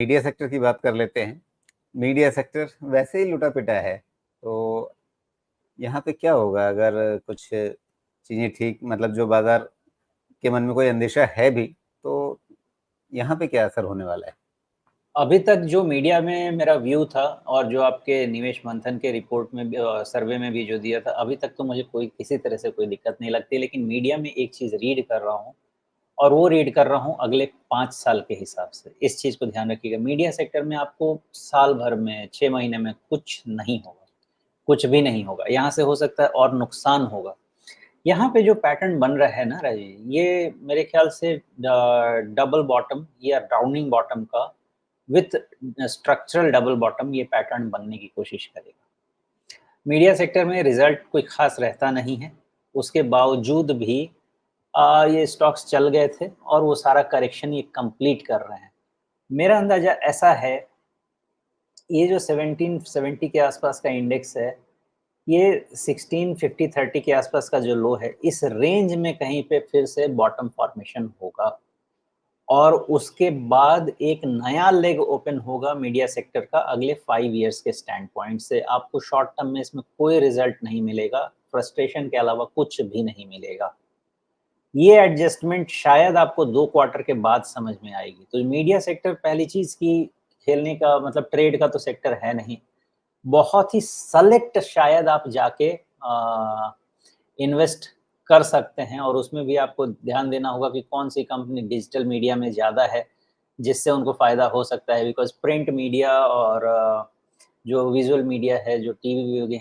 Media sector की बात कर लेते हैं। मीडिया सेक्टर वैसे ही लुटा-पिटा है, तो यहाँ पे क्या होगा अगर कुछ चीज़ें ठीक मतलब जो बाज़ार के मन में कोई अंदेशा है भी, तो यहाँ पे क्या असर होने वाला है? अभी तक जो मीडिया में मेरा व्यू था और जो आपके निवेश मंथन के रिपोर्ट में भी सर्वे में भी जो दिया था, अभी तक तो मुझे कोई किसी तरह से कोई दिक्कत नहीं लगती। लेकिन मीडिया में एक चीज़ रीड कर रहा हूँ और वो रीड कर रहा हूँ अगले 5 साल के हिसाब से। इस चीज़ को ध्यान रखिएगा, मीडिया सेक्टर में आपको साल भर में, 6 महीने में कुछ नहीं होगा, कुछ भी नहीं होगा। यहाँ से हो सकता है और नुकसान होगा। यहाँ पे जो पैटर्न बन रहा है ना राजीव, ये मेरे ख्याल से डबल बॉटम या राउंडिंग बॉटम का विथ स्ट्रक्चरल डबल बॉटम ये पैटर्न बनने की कोशिश करेगा। मीडिया सेक्टर में रिजल्ट कोई खास रहता नहीं है, उसके बावजूद भी ये स्टॉक्स चल गए थे और वो सारा करेक्शन ये कंप्लीट कर रहे हैं। मेरा अंदाजा ऐसा है, ये जो 1770 के आसपास का इंडेक्स है, ये 1650-30 के आसपास का जो लो है, इस रेंज में कहीं पे फिर से बॉटम फॉर्मेशन होगा और उसके बाद एक नया लेग ओपन होगा मीडिया सेक्टर का अगले 5 इयर्स के स्टैंड पॉइंट से। आपको शॉर्ट टर्म में इसमें कोई रिजल्ट नहीं मिलेगा, फ्रस्ट्रेशन के अलावा कुछ भी नहीं मिलेगा। ये एडजस्टमेंट शायद आपको 2 क्वार्टर के बाद समझ में आएगी। तो मीडिया सेक्टर पहली चीज़ कि खेलने का मतलब ट्रेड का तो सेक्टर है नहीं। बहुत ही सेलेक्ट शायद आप जाके इन्वेस्ट कर सकते हैं और उसमें भी आपको ध्यान देना होगा कि कौन-सी कंपनी डिजिटल मीडिया में ज़्यादा है, जिससे उनको फ़ायदा हो सकता है बिकॉज़ प्रिंट मीडिया और जो विज़ुअल मीडिया है, जो टीवी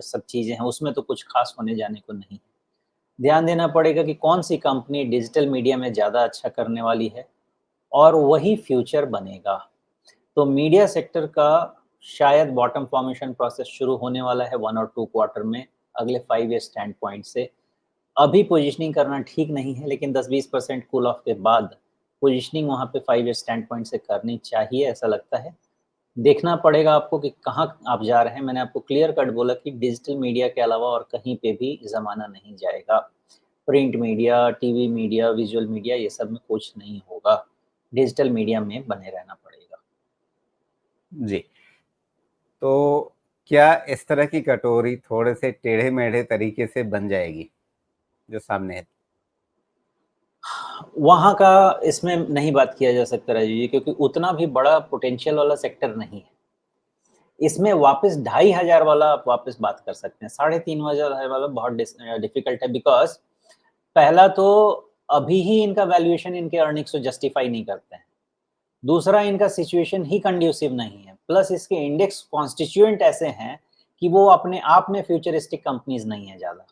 सब चीज़ें हैं, उसमें तो कुछ ख़ास होने जाने को नहीं है। ध्यान देना पड़ेगा कि कौन-सी कंपनी डिजिटल मीडिया में ज़्यादा अच्छा करने वाली है और वही फ्यूचर बनेगा। तो मीडिया सेक्टर का शायद बॉटम फॉर्मेशन प्रोसेस शुरू होने वाला है 1 और 2 क्वार्टर में, अगले 5 ईयर स्टैंड पॉइंट से। अभी पोज़ीशनिंग करना ठीक नहीं है, लेकिन 10-20% कूल ऑफ के बाद पोज़ीशनिंग वहाँ पे 5 ईयर स्टैंड पॉइंट से करनी चाहिए, ऐसा लगता है। देखना पड़ेगा आपको कि कहाँ आप जा रहे हैं। मैंने आपको क्लियर कट बोला कि डिजिटल मीडिया के अलावा और कहीं पे भी ज़माना नहीं जाएगा। Print media, TV media, visual media ये सब में कुछ नहीं होगा। डिजिटल मीडिया में बने रहना पड़ेगा। जी, तो क्या इस तरह की कटोरी थोड़े से टेढ़े-मेढ़े तरीके से बन जाएगी, जो सामने है? वहाँ का इसमें नहीं बात किया जा सकता राजीव जी, क्योंकि उतना भी बड़ा पोटेंशियल वाला सेक्टर नहीं है। इसमें वापस 2500 वाला आप वापस बात कर सकते हैं। 3500 वाला बहुत डिफ़िकल्ट है बिकॉज़ पहला तो अभी ही इनका वैल्यूएशन इनके अर्निंग्स को जस्टिफ़ाई नहीं करते हैं। दूसरा इनका सिचुएशन ही कंड्यूसिव नहीं है। प्लस इसके इंडेक्स कॉन्स्टिट्यूएंट ऐसे हैं कि वो अपने आप में फ्यूचरिस्टिक कंपनीज़ नहीं है ज़्यादा।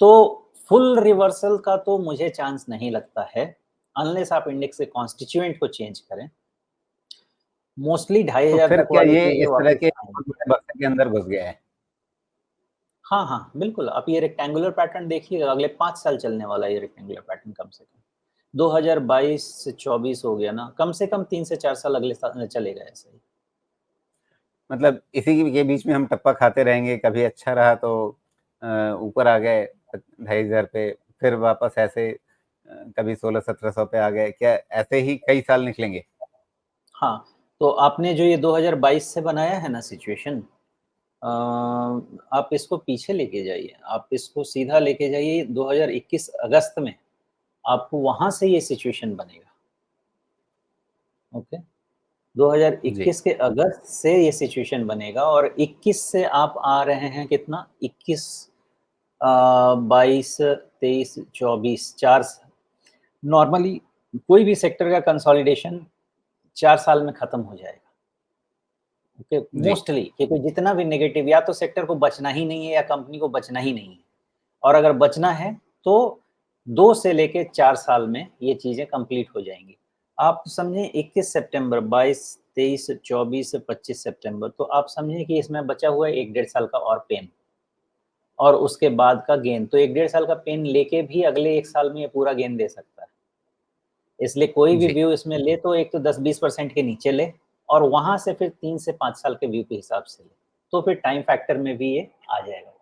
तो फुल रिवर्सल का तो मुझे चांस नहीं लगता है, अनलेस आप इंडेक्स के कॉन्स्टिट्यूएंट को चेंज करें। मोस्टली तो 2500 फिर तक क्या वाली ये चीज़ें इस तरह वापस के आएँगी। बहुत बड़े बक्से के अंदर घुस गया है? हाँ, हाँ, बिल्कुल, आप ये रेक्टेंगुलर पैटर्न देखिएगा, अगले 5 साल चलने वाला है ये रेक्टेंगुलर पैटर्न कम से कम। 2022 से 24 हो गया ना, कम से कम 3 से 4 साल अगले चलेगा ऐसे ही। मतलब इसी के बीच में हम टप्पा खाते रहेंगे, कभी अच्छा रहा तो ऊपर आ गए 2500 पे, फिर वापस ऐसे कभी 1600-1700 पे आ गए, क्या ऐसे ही कई साल निकलेंगे? हाँ, तो आपने जो ये 2022 से बनाया है ना सिचुएशन, आप इसको पीछे लेके जाइए, आप इसको सीधा लेके जाइए 2021 अगस्त में, आपको वहाँ से ये सिचुएशन बनेगा, ओके? जी, 2021 के अगस्त से ये सिचुएशन बनेगा और 21 से आप आ रहे हैं कितना 21 22, 23, 24 4 नॉर्मली कोई भी सेक्टर का कंसोलिडेशन 4 साल में खत्म हो जाएगा। ओके, जी, मोस्टली क्योंकि जितना भी नेगेटिव या तो सेक्टर को बचना ही नहीं है या कंपनी को बचना ही नहीं है और अगर बचना है तो 2 से लेके 4 साल में ये चीज़ें कंप्लीट हो जाएँगी। आप समझें 21 सितंबर, 22, 23, 24, 25 सितंबर तो आप समझें कि इसमें बचा हुआ है 1 डेढ़ साल का और पेन और उसके बाद का गेन। तो 1 डेढ़ साल का पेन लेके भी अगले 1 साल में ये पूरा गेन दे सकता है। इसलिए कोई भी जी। व्यू इसमें ले तो एक तो 10-20% के नीचे ले और वहाँ से फिर 3 से 5 साल के व्यू के हिसाब से ले। तो फिर टाइम फैक्टर में भी ये आ जाएगा।